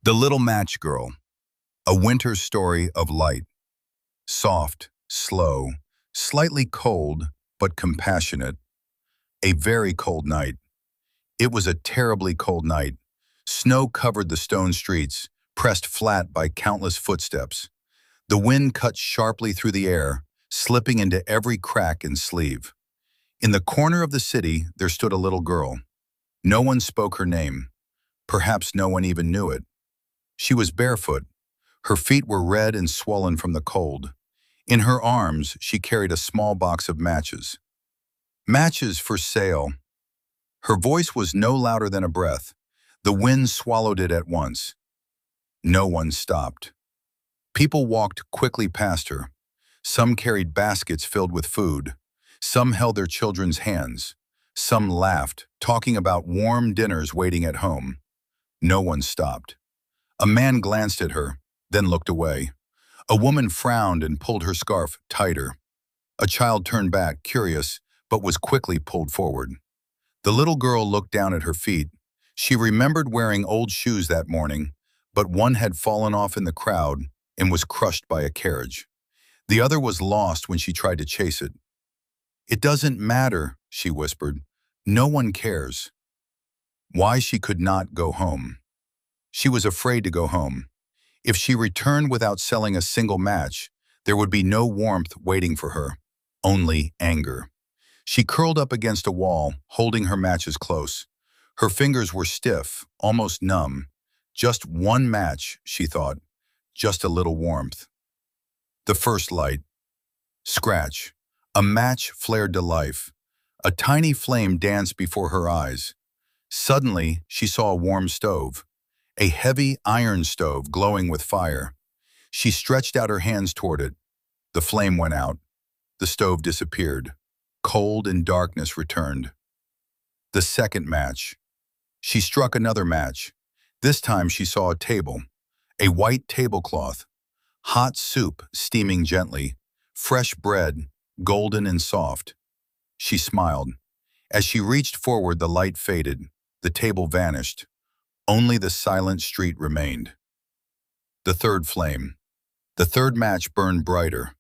The Little Match Girl, a winter story of light. Soft, slow, slightly cold, but compassionate. A very cold night. It was a terribly cold night. Snow covered the stone streets, pressed flat by countless footsteps. The wind cut sharply through the air, slipping into every crack and sleeve. In the corner of the city, there stood a little girl. No one spoke her name. Perhaps no one even knew it. She was barefoot. Her feet were red and swollen from the cold. In her arms, she carried a small box of matches. Matches for sale. Her voice was no louder than a breath. The wind swallowed it at once. No one stopped. People walked quickly past her. Some carried baskets filled with food. Some held their children's hands. Some laughed, talking about warm dinners waiting at home. No one stopped. A man glanced at her, then looked away. A woman frowned and pulled her scarf tighter. A child turned back, curious, but was quickly pulled forward. The little girl looked down at her feet. She remembered wearing old shoes that morning, but one had fallen off in the crowd and was crushed by a carriage. The other was lost when she tried to chase it. "It doesn't matter," she whispered. "No one cares." Why she could not go home. She was afraid to go home. If she returned without selling a single match, there would be no warmth waiting for her, only anger. She curled up against a wall, holding her matches close. Her fingers were stiff, almost numb. Just one match, she thought. Just a little warmth. The first light. Scratch. A match flared to life. A tiny flame danced before her eyes. Suddenly, she saw a warm stove. A heavy iron stove glowing with fire. She stretched out her hands toward it. The flame went out. The stove disappeared. Cold and darkness returned. The second match. She struck another match. This time she saw a table. A white tablecloth. Hot soup steaming gently. Fresh bread, golden and soft. She smiled. As she reached forward, the light faded. The table vanished. Only the silent street remained. The third flame. The third match burned brighter.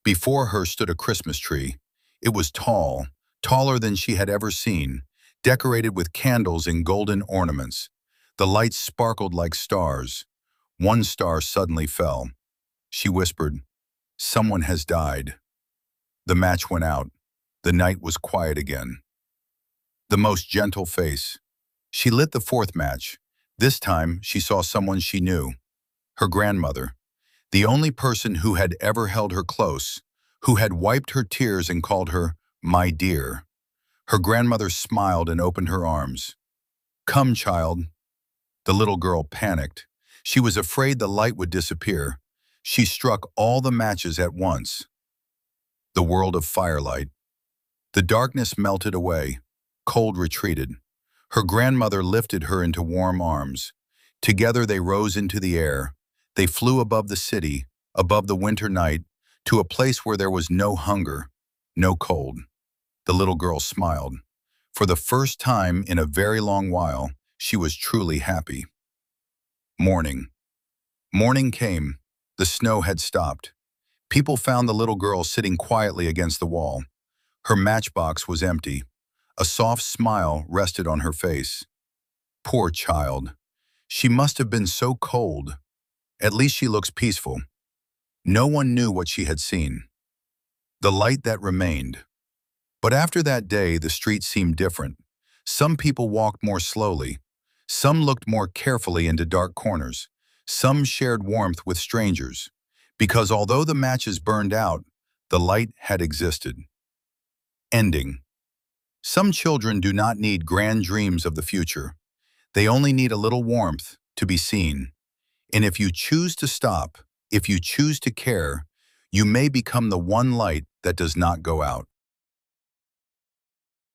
Before her stood a Christmas tree. It was tall, taller than she had ever seen, decorated with candles and golden ornaments. The lights sparkled like stars. One star suddenly fell. She whispered, "Someone has died." The match went out. The night was quiet again. The most gentle face. She lit the fourth match. This time, she saw someone she knew. Her grandmother. The only person who had ever held her close, who had wiped her tears and called her, "My dear." Her grandmother smiled and opened her arms. "Come, child." The little girl panicked. She was afraid the light would disappear. She struck all the matches at once. The world of firelight. The darkness melted away. Cold retreated. Her grandmother lifted her into warm arms. Together they rose into the air. They flew above the city, above the winter night, to a place where there was no hunger, no cold. The little girl smiled. For the first time in a very long while, she was truly happy. Morning. Morning came. The snow had stopped. People found the little girl sitting quietly against the wall. Her matchbox was empty. A soft smile rested on her face. Poor child. She must have been so cold. At least she looks peaceful. No one knew what she had seen. The light that remained. But after that day, the street seemed different. Some people walked more slowly. Some looked more carefully into dark corners. Some shared warmth with strangers. Because although the matches burned out, the light had existed. Ending. Some children do not need grand dreams of the future. They only need a little warmth to be seen. And if you choose to stop, if you choose to care, you may become the one light that does not go out.